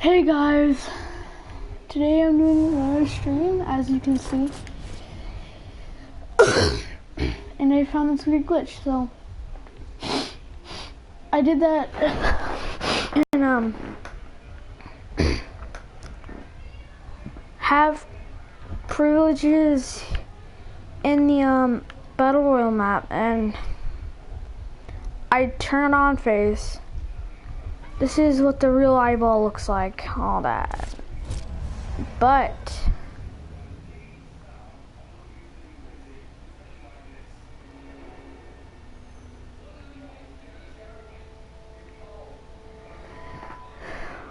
Hey guys, today I'm doing another stream, as you can see, and I found this weird glitch, so I did that, and have privileges in the Battle Royale map, and I turn it on face. This is what the real eyeball looks like, all that. But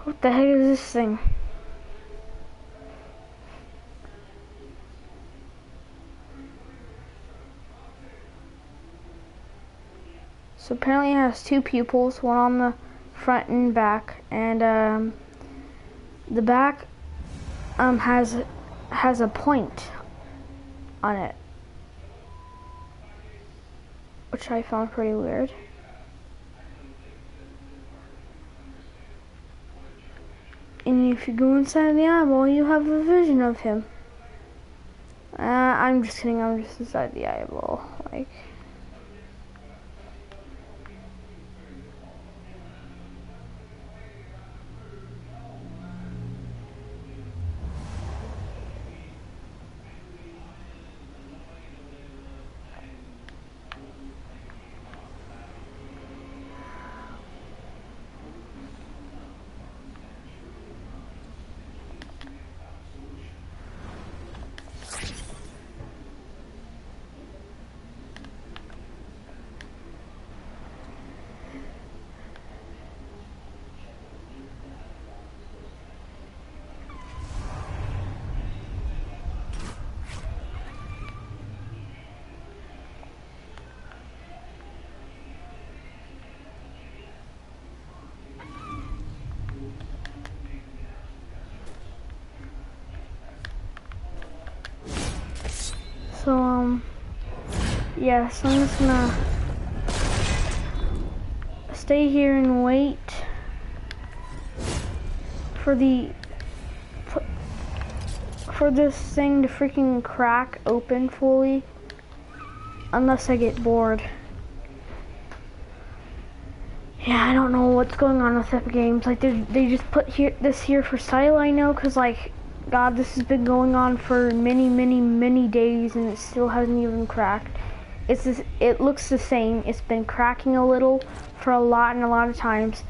what the heck is this thing? So apparently it has two pupils, one on the front and back, and the back has a point on it, which I found pretty weird. And if you go inside the eyeball, you have a vision of him. I'm just kidding, I'm just inside the eyeball, like. So, yeah, so I'm just gonna stay here and wait for this thing to freaking crack open fully, unless I get bored. Yeah, I don't know what's going on with Epic Games. Like, they just put this here for sale, I know, because, like, God, this has been going on for many days, and it still hasn't even cracked. It looks the same. It's been cracking a little for a lot of times,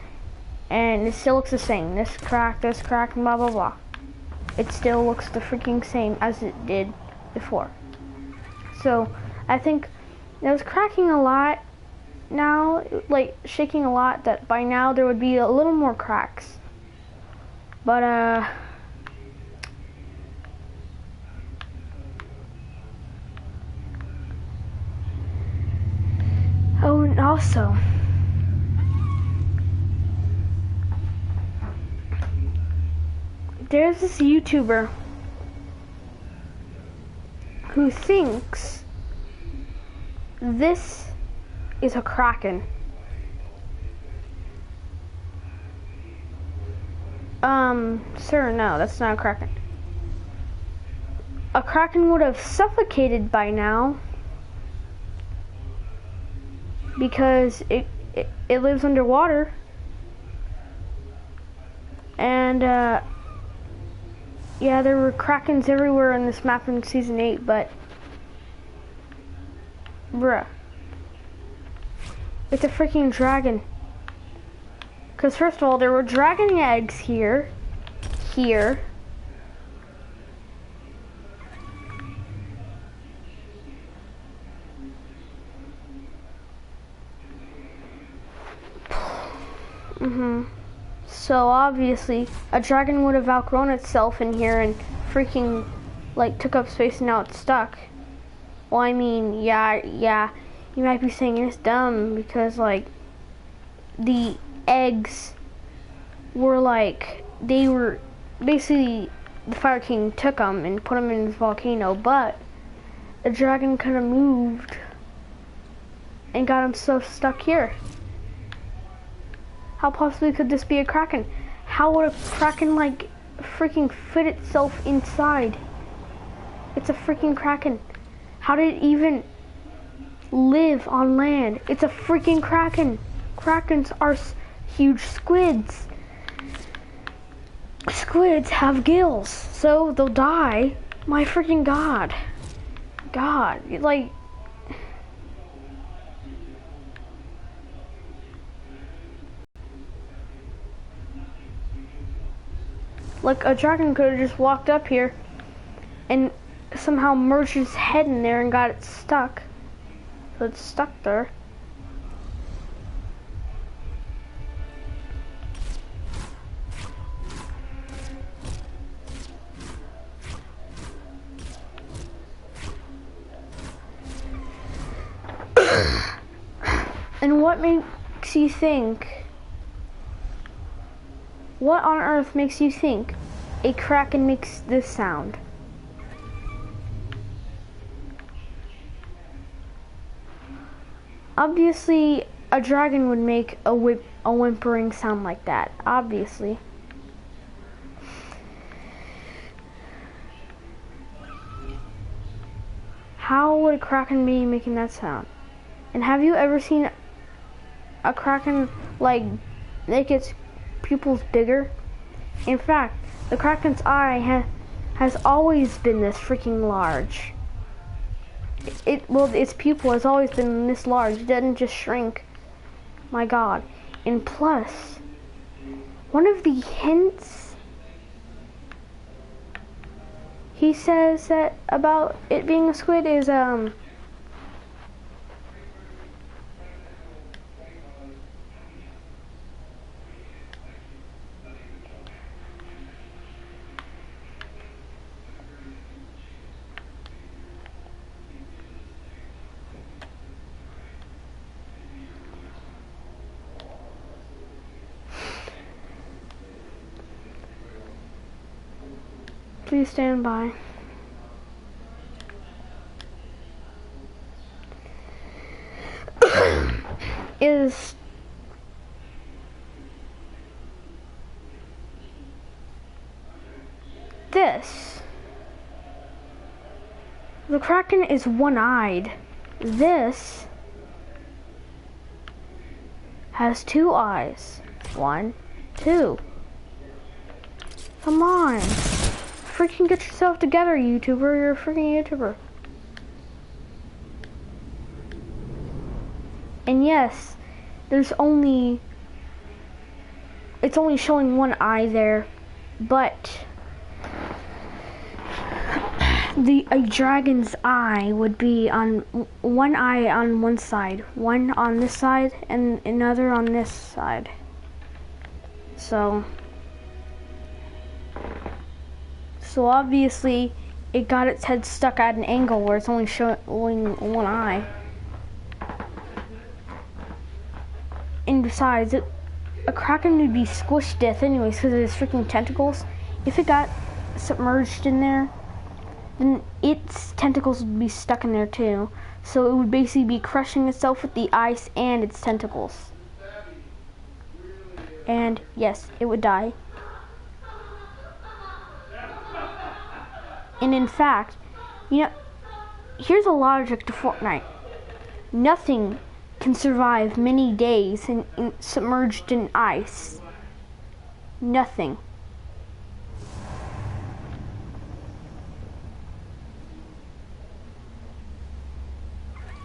and it still looks the same. This crack, and blah blah blah. It still looks the freaking same as it did before. So I think it was cracking a lot now, like shaking a lot, that by now there would be a little more cracks. But oh, and also, there's this YouTuber who thinks this is a Kraken. Sir, no, that's not a Kraken. A Kraken would have suffocated by now, because it lives underwater, and yeah, there were Krakens everywhere in this map in Season 8, but bruh, it's a freaking dragon. Because first of all, there were dragon eggs here, So obviously, a dragon would have outgrown itself in here and freaking, like, took up space, and now it's stuck. Well, I mean, yeah, you might be saying it's dumb because, like, the eggs were, like, they were basically, the Fire King took them and put them in this volcano, but the dragon could have moved and got himself stuck here. How possibly could this be a Kraken? How would a kraken like freaking fit itself inside? It's a freaking kraken. How did it even live on land? It's a freaking kraken. Krakens are huge squids. Squids have gills, so they'll die. My freaking god. God, like... Like, a dragon could have just walked up here and somehow merged his head in there and got it stuck. So it's stuck there. And what makes you think? What on earth makes you think a kraken makes this sound? Obviously, a dragon would make a whimpering sound like that. Obviously. How would a kraken be making that sound? And have you ever seen a kraken like make its pupils bigger? In fact, the kraken's eye has always been this freaking large. Well, its pupil has always been this large. It doesn't just shrink. My god. And plus, one of the hints he says that about it being a squid is please stand by. Is this. The kraken is one-eyed. This has two eyes. 1, 2. Come on. Freaking get yourself together, YouTuber. You're a freaking YouTuber. And yes, it's only showing one eye there, but a dragon's eye would be on one eye on one side, one on this side, and another on this side. So obviously it got its head stuck at an angle where it's only showing one eye. And besides, a kraken would be squished to death anyways because of its freaking tentacles. If it got submerged in there, then its tentacles would be stuck in there too. So it would basically be crushing itself with the ice and its tentacles. And yes, it would die. And in fact, here's a logic to Fortnite. Nothing can survive many days submerged in ice. Nothing.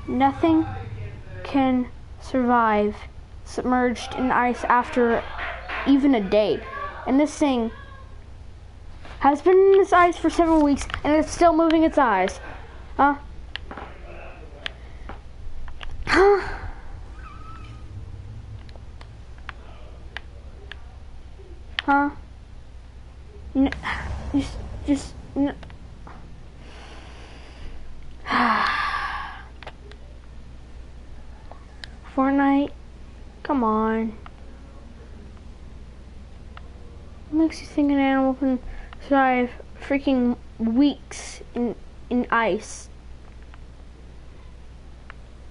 Nothing can survive submerged in ice after even a day. And this thing has been in its ice for several weeks and it's still moving its eyes. Huh? Huh? No, just no. Fortnite, come on. What makes you think an animal can survive freaking weeks in ice?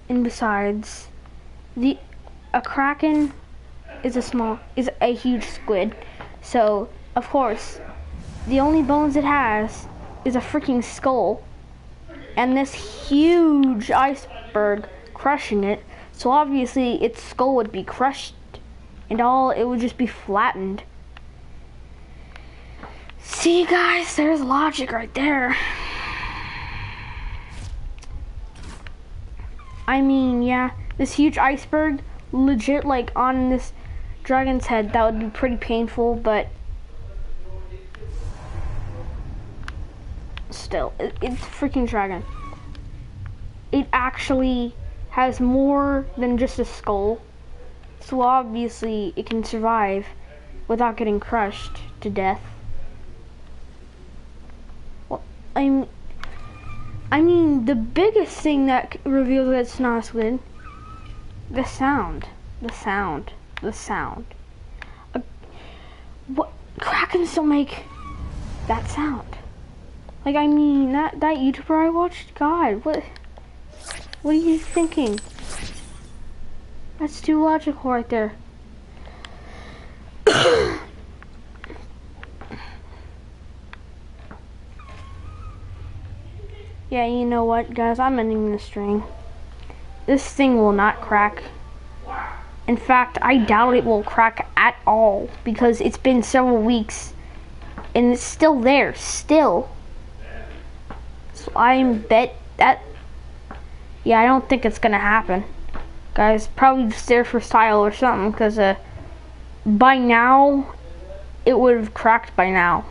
And besides, a kraken is a huge squid. So, of course, the only bones it has is a freaking skull and this huge iceberg crushing it. So obviously its skull would be crushed and it would just be flattened. See guys, there's logic right there. I mean, yeah, this huge iceberg legit like on this dragon's head, that would be pretty painful, but still, it's a freaking dragon. It actually has more than just a skull, so obviously it can survive without getting crushed to death. Well, I mean, the biggest thing that reveals that it's not a squid, the sound. What? Krakens don't make that sound. Like, I mean, that YouTuber I watched, God, what are you thinking? That's too logical right there. Yeah, you know what, guys? I'm ending the stream. This thing will not crack. In fact, I doubt it will crack at all because it's been several weeks and it's still there, still. So I bet that, yeah, I don't think it's gonna happen. Guys, probably just there for style or something because by now, it would have cracked by now.